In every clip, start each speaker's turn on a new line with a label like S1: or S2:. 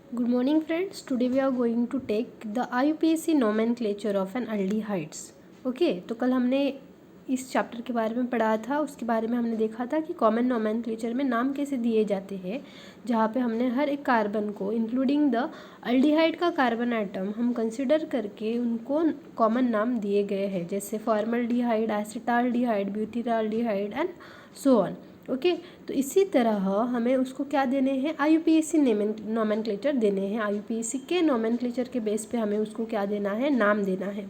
S1: Good morning friends. Today we are going to take the IUPAC nomenclature of an aldehydes. Okay तो कल हमने इस chapter के बारे में पढ़ा था, उसके बारे में हमने देखा था कि कॉमन नोमेनक्लेचर में नाम कैसे दिए जाते हैं, जहाँ पे हमने हर एक कार्बन को इंक्लूडिंग द अल्डिहाइड का कार्बन एटम हम कंसिडर करके उनको कॉमन नाम दिए गए हैं, जैसे formaldehyde, acetaldehyde, butyraldehyde and so on. Okay तो इसी तरह हमें उसको क्या देने हैं, IUPAC नोमेनक्लेचर देने हैं। IUPAC के नोमेनक्लेचर के बेस पे हमें उसको क्या देना है, नाम देना है।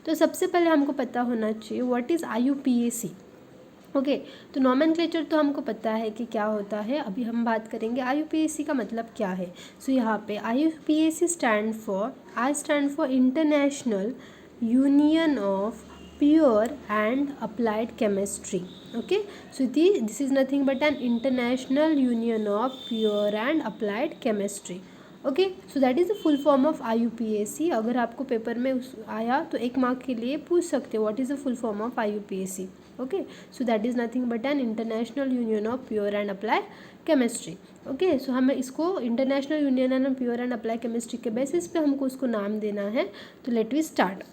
S1: तो सबसे पहले हमको पता होना चाहिए व्हाट इज़ IUPAC। ओके तो नोमेनक्लेचर तो हमको पता है कि क्या होता है, अभी हम बात करेंगे IUPAC का मतलब क्या है। सो यहाँ पे IUPAC stand for international union of pure and applied chemistry. Okay so this is nothing but an international union of pure and applied chemistry. Okay so that is the full form of IUPAC। अगर आपको paper में आया तो 1 mark के लिए पूछ सकते हो what is the full form of IUPAC। Okay so that is nothing but an international union of pure and applied chemistry. Okay so हमें इसको international union and pure and applied chemistry के basis पे हमको उसको नाम देना है। तो let we start.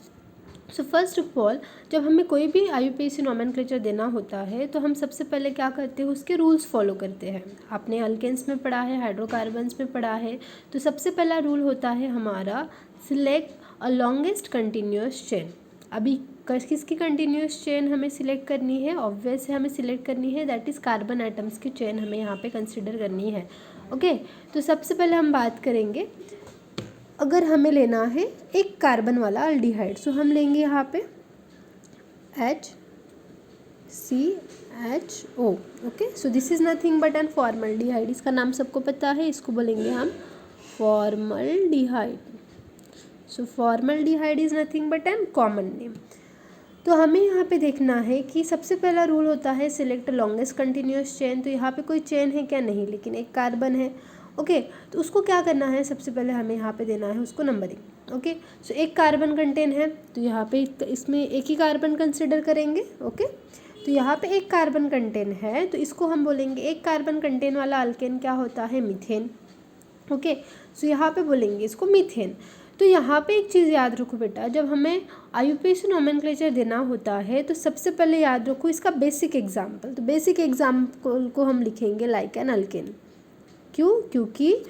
S1: So first of all जब हमें कोई भी IUPAC नोमेनक्लेचर देना होता है तो हम सबसे पहले क्या करते हैं, उसके रूल्स फॉलो करते हैं। आपने अल्केन्स में पढ़ा है, हाइड्रोकार्बन्स में पढ़ा है। तो सबसे पहला रूल होता है हमारा select a longest continuous chain. अभी किसकी कंटिन्यूस चेन हमें सिलेक्ट करनी है, ऑब्वियस है हमें सिलेक्ट करनी है, दैट इज़ कार्बन एटम्स की चेन हमें यहाँ पे कंसिडर करनी है। ओके तो सबसे पहले हम बात करेंगे, अगर हमें लेना है एक कार्बन वाला अल्डिहाइड, सो हम लेंगे यहाँ पे HCHO। Okay so this is nothing but an formaldehyde. इसका नाम सबको पता है, इसको बोलेंगे हम formaldehyde. So formaldehyde is nothing but an common name. तो हमें यहाँ पे देखना है कि सबसे पहला रूल होता है सिलेक्ट लॉन्गेस्ट कंटिन्यूस चेन। तो यहाँ पे कोई चेन है क्या, नहीं, लेकिन एक कार्बन है। ओके तो उसको क्या करना है, सबसे पहले हमें यहाँ पे देना है उसको नंबरिंग। ओके सो एक कार्बन कंटेन है तो यहाँ पे इसमें एक ही कार्बन कंसिडर करेंगे। ओके तो यहाँ पे एक कार्बन कंटेन है तो इसको हम बोलेंगे, एक कार्बन कंटेन वाला अल्केन क्या होता है, मीथेन। ओके सो यहाँ पे बोलेंगे इसको मीथेन। तो यहाँ पे एक चीज़ याद रखो बेटा, जब हमें IUPAC नोमेनक्लेचर देना होता है तो सबसे पहले याद रखो इसका बेसिक एग्जाम्पल। तो बेसिक एग्जाम्पल को हम लिखेंगे लाइक एन अल्केन। क्यों, क्योंकि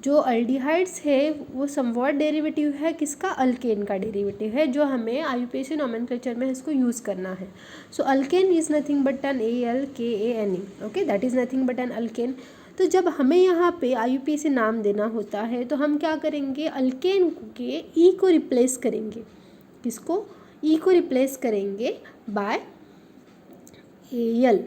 S1: जो अल्डिहाइड्स है वो समवॉट डेरिवेटिव है किसका, अल्केन का डेरिवेटिव है, जो हमें IUPAC नोमेनक्लेचर में इसको यूज़ करना है। So alkane is nothing but an ALKANE। Okay that is nothing but an alkane. तो जब हमें यहाँ पे IUPAC नाम देना होता है तो हम क्या करेंगे, अल्केन के E को रिप्लेस करेंगे। किसको, E को रिप्लेस करेंगे by AL।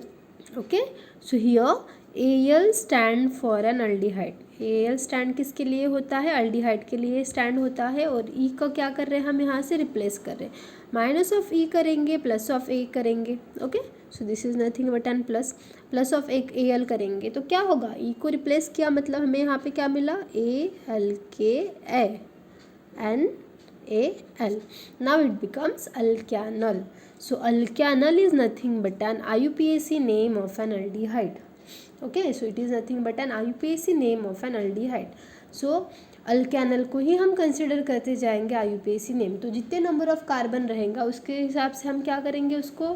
S1: Okay so here AL stand for an aldehyde. AL stand किसके लिए होता है, अल्डिहाइड के लिए स्टैंड होता है। और E का क्या कर रहे हैं हम यहाँ से रिप्लेस कर रहे हैं, माइनस ऑफ E करेंगे, प्लस ऑफ A करेंगे। Okay so this is nothing but an plus of एक AL करेंगे तो क्या होगा, E को रिप्लेस किया मतलब हमें यहाँ पे क्या मिला, ALKNAL। now it becomes alkanol. So alkanol is nothing but an IUPAC name of an aldehyde. Okay so it is nothing but an IUPAC name of an aldehyde. So अल्केनल को ही हम कंसिडर करते जाएंगे IUPAC नेम। तो जितने number of carbon रहेगा उसके हिसाब से हम क्या करेंगे, उसको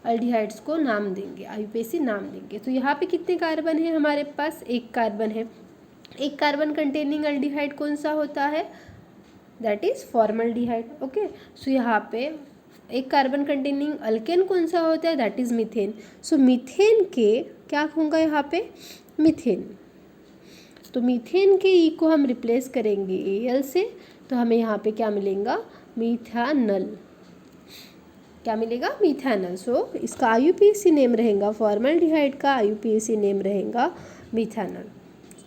S1: अल्डिहाइड्स को नाम देंगे, IUPAC नाम देंगे। तो यहाँ पे कितने कार्बन है हमारे पास, एक कार्बन है। एक कार्बन कंटेनिंग अल्डिहाइड कौन सा होता है, that is formaldehyde. Okay so यहाँ पे एक कार्बन कंटेनिंग अल्केन कौन सा होता है, that is methane. So methane के क्या होगा यहाँ पे, मीथेन। तो मीथेन के E को हम रिप्लेस करेंगे AL से, तो हमें यहाँ पे क्या मिलेगा, मीथानल। क्या मिलेगा, मीथानल। सो इसका IUPAC नेम रहेगा, फॉर्मल्डिहाइड का IUPAC नेम रहेगा मीथानल।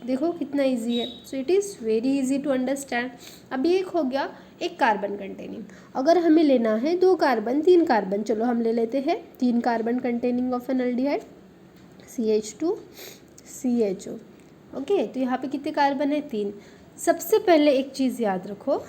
S1: देखो कितना इजी है। So it is very easy to understand. अभी एक हो गया एक कार्बन कंटेनिंग। अगर हमें लेना है 2 कार्बन 3 कार्बन, चलो हम ले लेते हैं 3 carbon containing of an aldehyde, CH2 CHO। Okay तो यहाँ पे कितने कार्बन है, 3। सबसे पहले एक चीज़ याद रखो,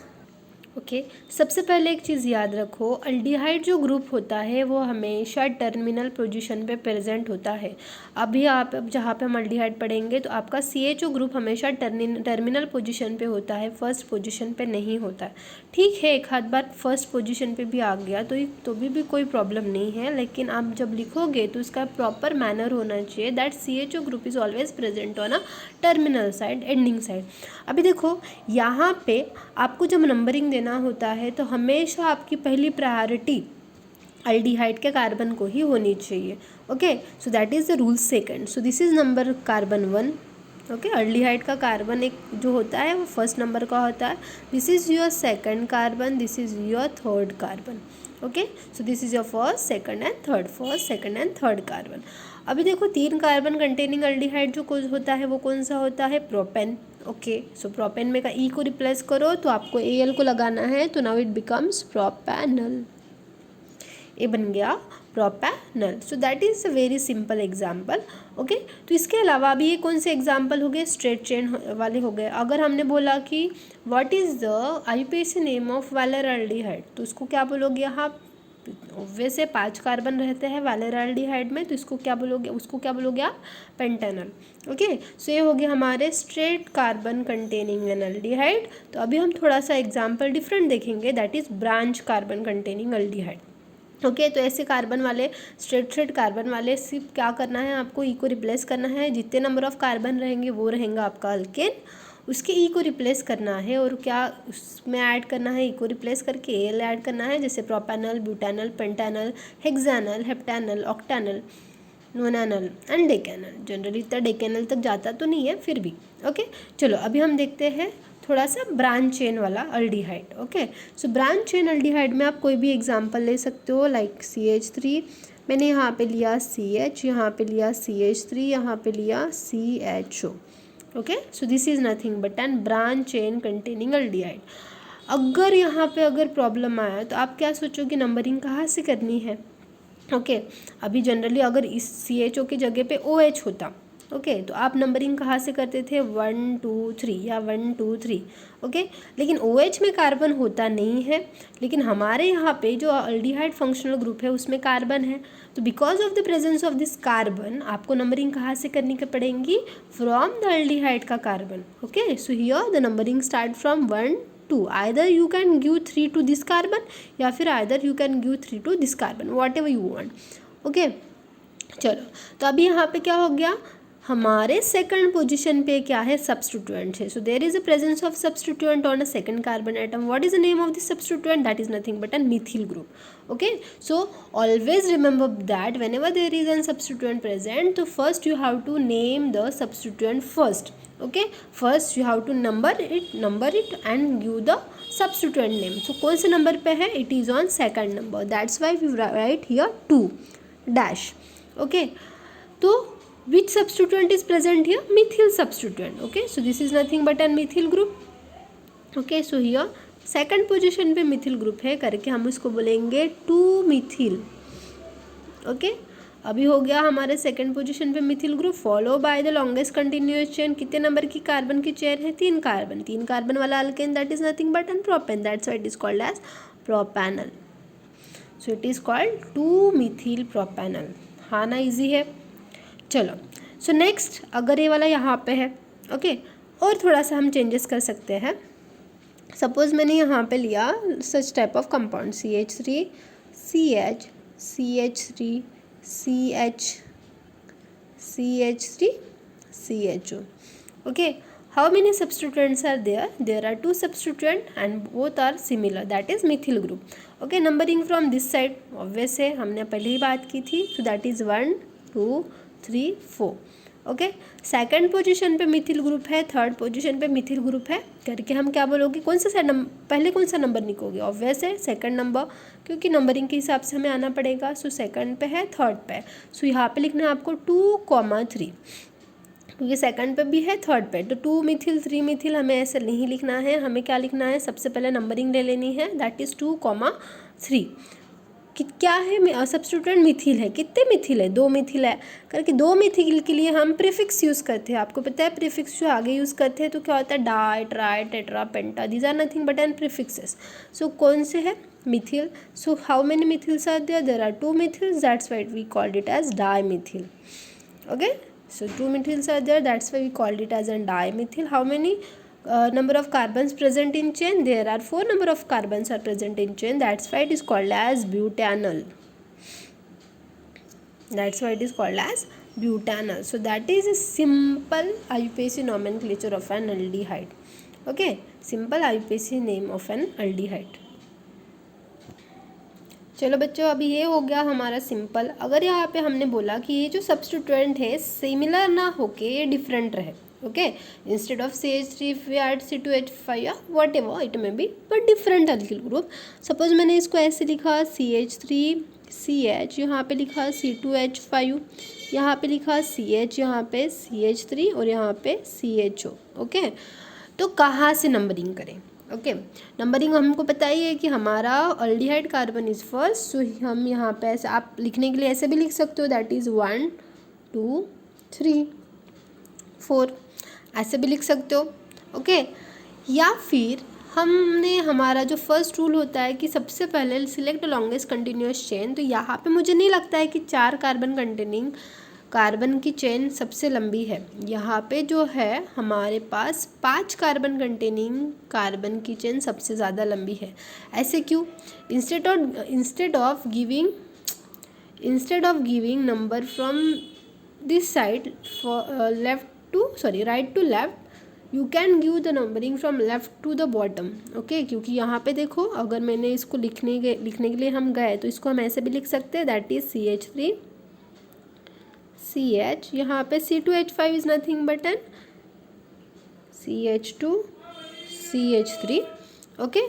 S1: ओके सबसे पहले एक चीज़ याद रखो, अल्डिहाइड जो ग्रुप होता है वो हमेशा टर्मिनल पोजीशन पे प्रेजेंट होता है। अभी आप जहाँ पे हम अल्डिहाइड पढ़ेंगे तो आपका CHO ग्रुप हमेशा टर्मिनल पोजीशन पे होता है, फर्स्ट पोजीशन पे नहीं होता है। ठीक है, एक आध बार फर्स्ट पोजीशन पे भी आ गया तो भी कोई प्रॉब्लम नहीं है, लेकिन आप जब लिखोगे तो इसका प्रॉपर मैनर होना चाहिए that CHO group is always present on a terminal side, ending side. अभी देखो यहाँ पे आपको जब नंबरिंग देना होता है तो हमेशा आपकी पहली प्रायोरिटी अल्डिहाइड के कार्बन को ही होनी चाहिए। Okay so that is the rule second. So this is number carbon 1। Okay aldehyde का कार्बन एक जो होता है वो फर्स्ट नंबर का होता है। This is your second carbon, this is your third carbon. Okay so this is your first second and third carbon. अभी देखो 3 कार्बन कंटेनिंग अल्डिहाइड जो होता है वो कौन सा होता है, प्रोपेन। ओके सो प्रोपेन में का ई को रिप्लेस करो तो आपको Al को लगाना है, तो नाउ इट बिकम्स प्रोपैनल। ये बन गया propanal. So that is a very simple example. Okay तो इसके अलावा भी ये कौन से एग्जाम्पल हो गए, स्ट्रेट चेन वाले हो गए। अगर हमने बोला कि what is the IUPAC name of valeraldehyde, तो उसको क्या बोलोगे, यहाँ वैसे 5 कार्बन रहते हैं वैलेराल्डिहाइड में, तो इसको क्या बोलोगे, उसको क्या बोलोगे आप, पेंटेनल। ओके सो ये हो गया हमारे straight carbon containing N aldehyde. तो अभी हम थोड़ा सा एग्जाम्पल डिफरेंट देखेंगे, that is branch carbon containing aldehyde. Okay तो ऐसे कार्बन वाले स्ट्रेट कार्बन वाले सिर्फ क्या करना है, आपको ई को रिप्लेस करना है, जितने नंबर ऑफ कार्बन रहेंगे वो रहेगा आपका अल्केन, उसके ई को रिप्लेस करना है और क्या उसमें ऐड करना है, ई को रिप्लेस करके Al ऐड करना है, जैसे प्रोपैनल, ब्यूटानल, पेंटानल, हेक्सानल, हेप्टानल, ऑक्टानल, नोनानल एंड डेकेनल। जनरली इतना डेकेनल तक जाता तो नहीं है फिर भी। ओके चलो अभी हम देखते हैं थोड़ा सा ब्रांच चेन वाला aldehyde. Okay so branch chain aldehyde में आप कोई भी एग्जांपल ले सकते हो, लाइक CH3, मैंने यहाँ पे लिया CH, यहाँ पे लिया CH3, यहाँ पे लिया CHO। Okay so this is nothing but an branch chain containing aldehyde. अगर यहाँ पे अगर प्रॉब्लम आया तो आप क्या सोचोगे, नंबरिंग कहाँ से करनी है। ओके अभी जनरली अगर इस CHO की जगह पे OH होता, ओके तो आप नंबरिंग कहाँ से करते थे, 1 2 3 या 1 2 3। ओके लेकिन OH में कार्बन होता नहीं है, लेकिन हमारे यहाँ पे जो अल्डिहाइड फंक्शनल ग्रुप है उसमें कार्बन है, तो because of the presence of this carbon आपको नंबरिंग कहाँ से करनी पड़ेगी, फ्रॉम द अल्डिहाइड का carbon. Okay so here the numbering start from 1 2, either you can give 3 to this carbon या फिर either you can give 3 to this carbon, whatever you want। Okay चलो तो अभी यहाँ पे क्या हो गया, हमारे सेकंड पोजीशन पे क्या है, सब्स्टिट्यूएंट है। So there is a presence of substituent on a second carbon atom. What is the name of this substituent, that is nothing but an methyl group. Okay so always remember that whenever there is an substituent present, तो first you have to name the substituent first. Okay first you have to number it and give the substituent name. So कौन से नंबर पे है, it is on second number, that's why we write here 2 dash. Okay तो which substituent is present here, methyl substituent। okay so this is nothing but an methyl group। okay so here second position पे methyl group है करके हम इसको बोलेंगे 2 methyl। okay अभी हो गया हमारे सेकंड पोजीशन पे methyl group, follow by the longest continuous chain. कितने नंबर की कार्बन की चेन है, 3 कार्बन, 3 कार्बन वाला alkane, that is nothing but an propane, that's why it is called as propanal. So it is called 2 methyl propanal. हाँ ना, easy है। चलो so next अगर ये वाला यहाँ पे है, ओके और थोड़ा सा हम चेंजेस कर सकते हैं। सपोज मैंने यहाँ पे लिया such type of compound CH3 CH CH3 CH CH3 CHO। okay how many substituents are there, there are 2 substituents and both are similar, that is methyl group। okay numbering from this side obvious है, हमने पहले ही बात की थी, so that is 1 2 3 4। Okay second position पे methyl group है, third position पे methyl group है करके हम क्या बोलोगे, कौन सा पहले कौन सा नंबर लिखोगे, ऑब्वियस है सेकंड नंबर, क्योंकि नंबरिंग के हिसाब से हमें आना पड़ेगा। सो सेकंड पे है, थर्ड पे है, सो यहाँ पे लिखना है आपको 2,3, क्योंकि सेकंड पे भी है, थर्ड पे, तो 2 मिथिल 3 मिथिल हमें ऐसे नहीं लिखना है, हमें क्या लिखना है, सबसे पहले नंबरिंग ले लेनी है, दैट इज़ 2,3। कि क्या है, सब्स्टिट्यूएंट मिथिल है। कितने मिथिल है? 2 मिथिल है करके 2 मिथिल के लिए हम प्रीफिक्स यूज़ करते हैं। आपको पता है प्रीफिक्स जो आगे यूज़ करते हैं तो क्या होता है? Di, tri, tetra, penta, these are nothing but an prefixes. So कौन से है? Methyl. So how many methyls are there? There are 2 methyls, that's why we called it as dimethyl. Okay, so 2 methyls are there, that's why we called it as a dimethyl. How many number of carbons present in chain? There are 4 number of carbons are present in chain, that's why it is called as butanol. That's why it is called as butanol. So that is a simple IUPAC nomenclature of an aldehyde. Okay, simple IUPAC name of an aldehyde. चलो बच्चों, अभी ये हो गया हमारा simple. अगर यहाँ पे हमने बोला कि ये जो सब्स्टिट्यूएंट है सिमिलर ना होके ये डिफरेंट रहे, okay, instead of CH3 if we add C2H5 या what ever it may be but different alkyl group. Suppose मैंने इसको ऐसे लिखा CH3CH, यहाँ पे लिखा C2H5, यहाँ पे लिखा CH, यहाँ पे CH3 और यहाँ पे CHO, ओके। तो कहाँ से नंबरिंग करें? ओके, नंबरिंग हमको पता ही है कि हमारा अल्डिहाइड कार्बन इज फर्स्ट, सो हम यहाँ पे ऐसे आप लिखने के लिए ऐसे भी लिख सकते हो, दैट इज़ 1 2 3 4, ऐसे भी लिख सकते हो, ओके। या फिर हमने हमारा जो फर्स्ट रूल होता है कि सबसे पहले सिलेक्ट लॉन्गेस्ट कंटिन्यूस चेन, तो यहाँ पे मुझे नहीं लगता है कि 4 कार्बन कंटेनिंग कार्बन की चेन सबसे लंबी है। यहाँ पे जो है हमारे पास 5 कार्बन कंटेनिंग कार्बन की चेन सबसे ज़्यादा लंबी है। ऐसे क्यों? Instead of giving number from this side right to left, you can give the numbering from left to the bottom, okay. क्योंकि यहाँ पे देखो, अगर मैंने इसको लिखने के लिए हम गए तो इसको हम ऐसे भी लिख सकते हैं, दैट इज़ CH3 CH, यहाँ पे C2H5 is nothing but an CH2 CH3, okay.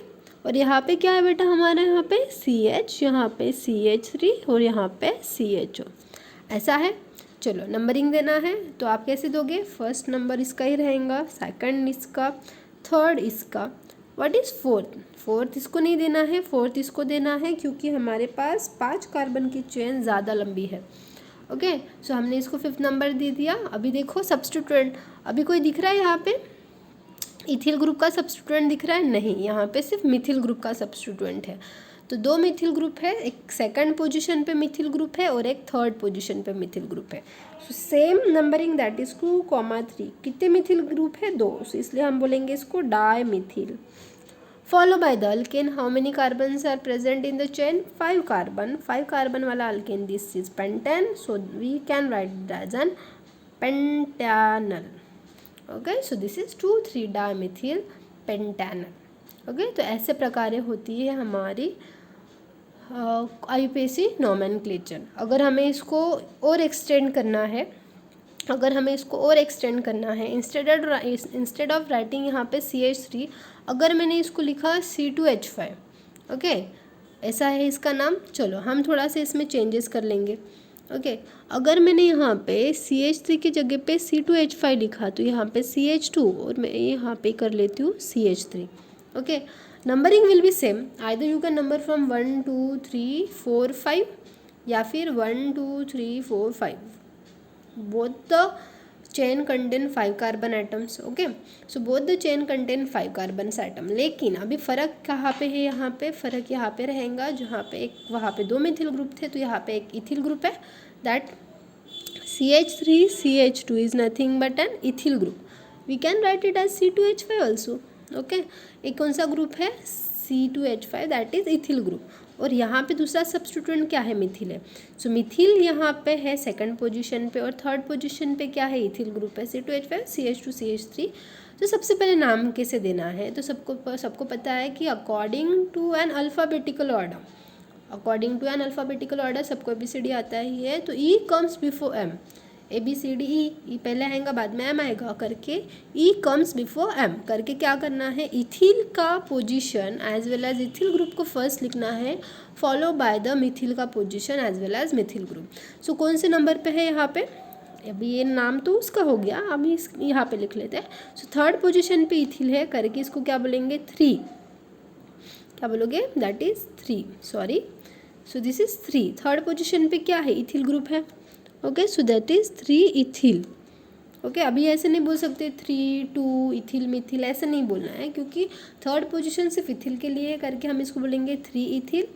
S1: और यहाँ पे क्या है बेटा हमारा? यहाँ पे CH, यहाँ पे CH3 और यहाँ पे CHO, ऐसा है। चलो नंबरिंग देना है तो आप कैसे दोगे? फर्स्ट नंबर इसका ही रहेगा, सेकंड इसका, थर्ड इसका, व्हाट इज़ फोर्थ इसको नहीं देना है, फोर्थ इसको देना है क्योंकि हमारे पास 5 कार्बन की चेन ज़्यादा लंबी है, ओके। सो हमने इसको 5th नंबर दे दिया। अभी देखो सब्स्टिट्यूएंट, अभी कोई दिख रहा है यहाँ पे इथिल ग्रुप का सब्स्टिट्यूएंट दिख रहा है? नहीं, यहाँ पे सिर्फ मिथिल ग्रुप का सब्स्टिट्यूएंट है। तो 2 मिथिल ग्रुप है, एक सेकंड पोजीशन पे मिथिल ग्रुप है और एक थर्ड पोजीशन पे मिथिल ग्रुप है। So same numbering, that is 2,3। कितने मिथिल ग्रुप है? 2, so इसलिए हम बोलेंगे इसको di methyl. Follow by the alkane, how many carbons are present in the chain? 5 carbon. 5 carbon वाला alkane, this is pentane, so we can write it as an pentanal, okay. So this is 2,3 dimethyl pentanal, okay. तो ऐसे प्रकार होती है हमारी IUPAC nomenclature. अगर हमें इसको और एक्सटेंड करना है, इंस्टेड ऑफ राइटिंग यहाँ पे CH3, अगर मैंने इसको लिखा C2H5, ओके, ऐसा है इसका नाम। चलो हम थोड़ा सा इसमें चेंजेस कर लेंगे, ओके। अगर मैंने यहाँ पे CH3 की जगह पे C2H5 लिखा तो यहाँ पे CH2 और मैं यहाँ पे कर लेती हूँ CH3, okay. Numbering will be same, either you can number from 1 2 3 4 5 या फिर 1 2 3 4 5, both the chain contain 5 carbon atoms, okay, so both the chain contain 5 carbon atom। लेकिन अभी फ़र्क कहाँ पे है? यहाँ पे फ़र्क यहाँ पे रहेगा, जहाँ पे एक वहाँ पे 2 मिथिल ग्रुप थे तो यहाँ पे एक इथिल ग्रुप है, that CH3 CH2 is nothing but an ethyl group, we can write it as C2H5 also, okay। एक कौन सा ग्रुप है? C2H5, that is ethyl group. और यहाँ पे दूसरा सब्स्टिट्यूएंट क्या है? मिथिल है। सो मिथिल यहाँ पे है सेकंड पोजीशन पे और थर्ड पोजीशन पे क्या है? इथिल ग्रुप है, C2H5 CH2 CH3। तो सबसे पहले नाम कैसे देना है? तो सबको पता है कि according to an alphabetical order सबको ABCD आता ही है, तो E comes before M, ABCD E पहले आएगा बाद में M आएगा करके, E कम्स बिफोर M करके क्या करना है? इथिल का position as well as ethyl group को फर्स्ट लिखना है, फॉलो बाय द मिथिल का position as well as methyl group. So कौन से नंबर पे है यहाँ पे? अभी ये नाम तो उसका हो गया, अभी यहाँ पे लिख लेते हैं। सो थर्ड पोजीशन पे इथिल है करके इसको क्या बोलेंगे? 3, क्या बोलोगे? That is 3, sorry so this is 3। Third position पे क्या है, इथिल ग्रुप है। Okay, so that is 3 ethyl. Okay, अभी ऐसे नहीं बोल सकते 3 2 इथिल मिथिल, ऐसे नहीं बोलना है, क्योंकि थर्ड पोजीशन सिर्फ इथिल के लिए करके हम इसको बोलेंगे 3 इथिल।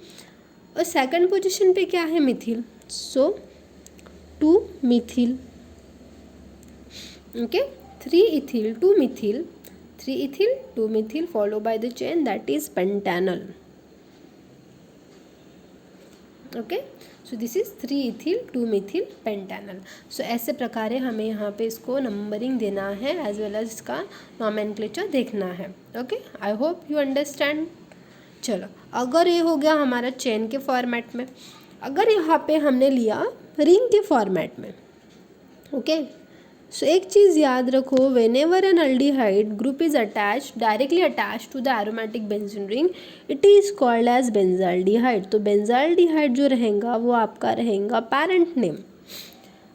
S1: और सेकंड पोजीशन पे क्या है, methyl, so 2 methyl. Okay, 3 ethyl 2 methyl, 3 ethyl 2 methyl follow by the chain that is pentanal. Okay, so this is 3 ethyl 2 methyl pentanal. So ऐसे प्रकारे हमें यहाँ पे इसको नंबरिंग देना है एज वेल एज इसका नॉमेनक्लेचर देखना है। Okay, I hope you understand. चलो, अगर ये हो गया हमारा चेन के फॉर्मेट में, अगर यहाँ पे हमने लिया रिंग के फॉर्मेट में, ओके, सो एक चीज़ याद रखो, whenever an aldehyde group is attached directly attached to the aromatic benzene ring, it is called as benzaldehyde. तो बेंजाल्डिहाइड जो रहेगा वो आपका रहेगा parent name.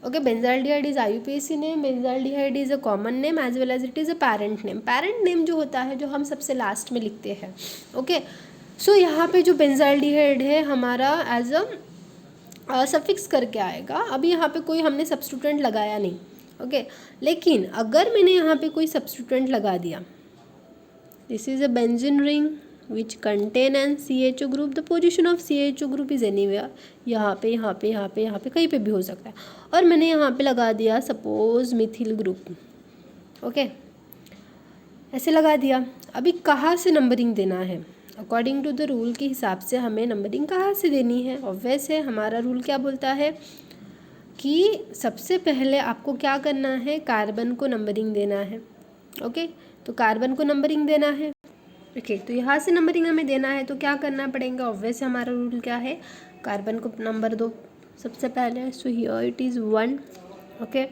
S1: Okay, benzaldehyde is IUPAC name, benzaldehyde is a common name as well as it is a parent name. Parent name जो होता है, जो हम सबसे लास्ट में लिखते हैं। ओके, सो यहाँ पे जो बेंजाल्डिहाइड है हमारा एज अ सफिक्स करके आएगा। अभी यहाँ पे कोई हमने सब्स्टिट्यूएंट लगाया नहीं। ओके, लेकिन अगर मैंने यहाँ पे कोई सब्स्टिट्यूएंट लगा दिया, this is a benzene ring which contain an CHO group, the position of CHO group is anywhere, यहाँ पे यहाँ पे यहाँ पे यहाँ पे कहीं पे भी हो सकता है। और मैंने यहाँ पे लगा दिया सपोज मिथिल ग्रुप। ओके, ऐसे लगा दिया। अभी कहाँ से नंबरिंग देना है, अकॉर्डिंग टू द रूल के हिसाब से हमें नंबरिंग कहाँ से देनी है। ऑब्वियस है, हमारा रूल क्या बोलता है कि सबसे पहले आपको क्या करना है, कार्बन को नंबरिंग देना है। ओके, तो कार्बन को नंबरिंग देना है। ओके, तो यहाँ से नंबरिंग हमें देना है, तो क्या करना पड़ेगा, ऑब्वियस हमारा रूल क्या है, कार्बन को नंबर दो सबसे पहले। So here it is 1। Okay,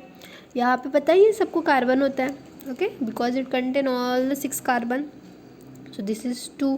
S1: यहाँ पे पता ही है सबको कार्बन होता है। Okay, because it contain all the 6 carbon. So this is 2।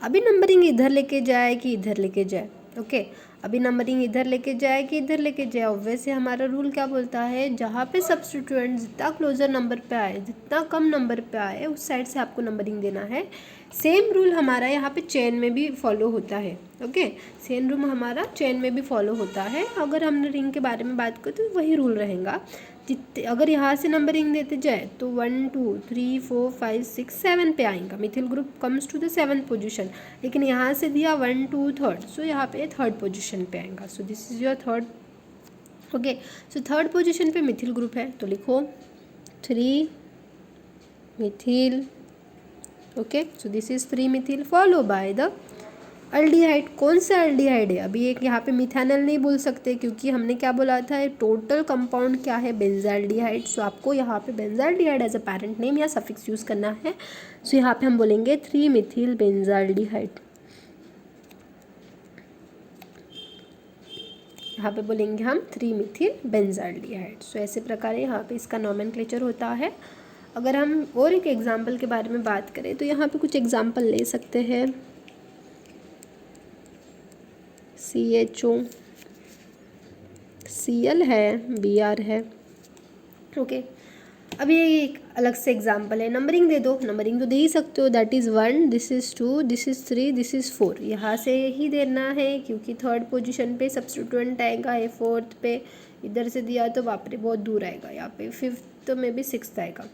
S1: अभी नंबरिंग इधर लेके जाए कि इधर लेके जाए। ओके, अभी नंबरिंग इधर लेके जाए कि इधर लेके जाए, ऑब्वियसली हमारा रूल क्या बोलता है, जहाँ पे सब्स्टिट्यूएंट जितना क्लोजर नंबर पे आए, जितना कम नंबर पे आए, उस साइड से आपको नंबरिंग देना है। सेम रूल हमारा यहाँ पे चेन में भी फॉलो होता है। ओके, सेम रूल हमारा चेन में भी फॉलो होता है। अगर हमने रिंग के बारे में बात करें तो वही रूल रहेगा। जितने अगर यहाँ से नंबरिंग देते जाए तो 1 2 3 4 5 6 7 पे आएगा, methyl group comes to the 7th position. लेकिन यहाँ से दिया 1 2 3rd, सो यहाँ पे 3rd पोजीशन पे आएगा। सो this is your 3rd। Okay, so 3rd position पे मिथिल ग्रुप है, तो लिखो 3 Mithil. Okay, so this is 3 Mithil follow by the aldehyde. कौन सा अल्डिहाइड है, अभी एक यहाँ पे मिथानल नहीं बोल सकते, क्योंकि हमने क्या बोला था, टोटल कंपाउंड क्या है, बेंजाल्डिहाइड। सो आपको यहाँ पे benzaldehyde as a parent name या सफिक्स यूज़ करना है। सो यहाँ पे हम बोलेंगे 3 मिथिल बेंजाल्डिहाइड, यहाँ पे बोलेंगे हम 3 मिथिल बेंजाल्डिहाइड। सो ऐसे प्रकार यहाँ पे इसका नॉमेनक्लेचर होता है। अगर हम और एक एग्जाम्पल के बारे में बात करें तो यहाँ पे कुछ एग्जाम्पल ले सकते हैं। CHO, Cl है, Br है। ओके, अभी एक अलग से एग्जाम्पल है, नंबरिंग दे दो, नंबरिंग तो दे ही सकते हो, that is 1, this is 2, this is 3, this is 4। यहाँ से ही देना है, क्योंकि 3rd पोजीशन पे सब्स्टिट्यूएंट आएगा, ये 4th पे इधर से दिया तो बाप रे बहुत दूर आएगा, यहाँ पे 5th में भी 6th आएगा।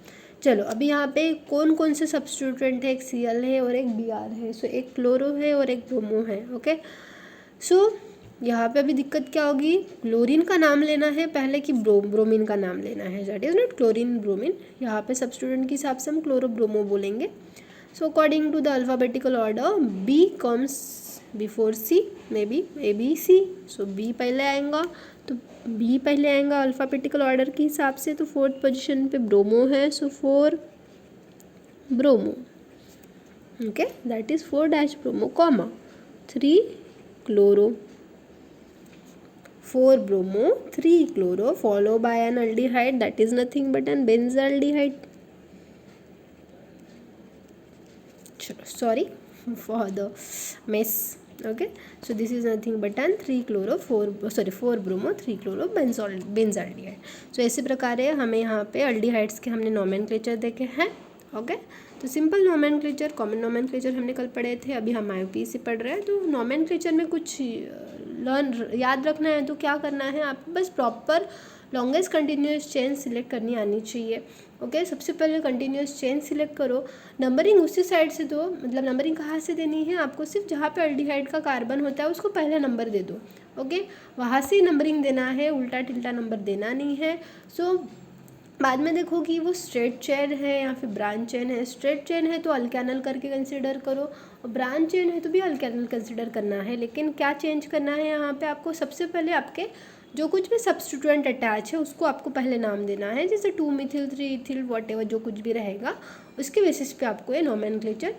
S1: चलो, अभी यहाँ पे कौन कौन से सब्स्टिट्यूएंट है, एक Cl है और एक Br है। सो एक क्लोरो है और एक ब्रोमो है। ओके, सो यहाँ पे अभी दिक्कत क्या होगी, क्लोरीन का नाम लेना है पहले कि ब्रोमीन का नाम लेना है, that is not chlorine bromine. यहाँ पे सब्स्टिट्यूएंट के हिसाब से हम क्लोरो ब्रोमो बोलेंगे। So according to the alphabetical order B comes before C, may be ABC। So B पहले आएगा, तो B पहले आएगा अल्फ़ाबेटिकल ऑर्डर के हिसाब से। तो 4th पोजिशन पे ब्रोमो है, सो 4 bromo. Okay, that is 4 bromo comma 3 chloro, 4 bromo 3 chloro followed by an aldehyde, that is nothing but an benzaldehyde. Sorry for the mess. Okay, so this is nothing but an 4 bromo 3 chloro benzaldehyde. So ऐसे प्रकार है, हमें यहाँ पे aldehydes के हमने nomenclature देखे हैं। ओके, तो सिंपल नोमेनक्लेचर, कॉमन नोमेनक्लेचर हमने कल पढ़े थे, अभी हम IUPAC पढ़ रहे हैं। तो नोमेनक्लेचर में कुछ याद रखना है तो क्या करना है, आपको बस proper longest continuous chain select करनी आनी चाहिए। ओके, सबसे पहले कंटिन्यूस चेन सिलेक्ट करो, नंबरिंग उसी साइड से दो, मतलब नंबरिंग कहाँ से देनी है आपको, सिर्फ जहाँ पे अल्डिहाइड का कार्बन होता है उसको पहले नंबर दे दो। ओके, वहाँ से नंबरिंग देना है, उल्टा टिल्टा नंबर देना नहीं है। सो बाद में देखो कि वो स्ट्रेट चेन है या फिर ब्रांच चेन है। स्ट्रेट चेन है तो अल्केनल करके कंसिडर करो, और ब्रांच चेन है तो भी अल्केनल कंसिडर करना है। लेकिन क्या चेंज करना है यहाँ पे आपको, सबसे पहले आपके जो कुछ भी सब्स्टिट्यूएंट अटैच है उसको आपको पहले नाम देना है, जैसे 2-मिथिल 3-इथिल वॉटेवर जो कुछ भी रहेगा उसके बेसिस पे आपको ये नोमेनक्लेचर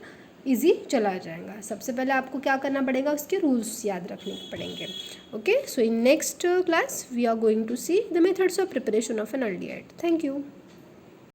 S1: ईजी चला जाएगा। सबसे पहले आपको क्या करना पड़ेगा, उसके रूल्स याद रखने पड़ेंगे। Okay, so in next class we are going to see the methods of preparation of an aldehyde. Thank you.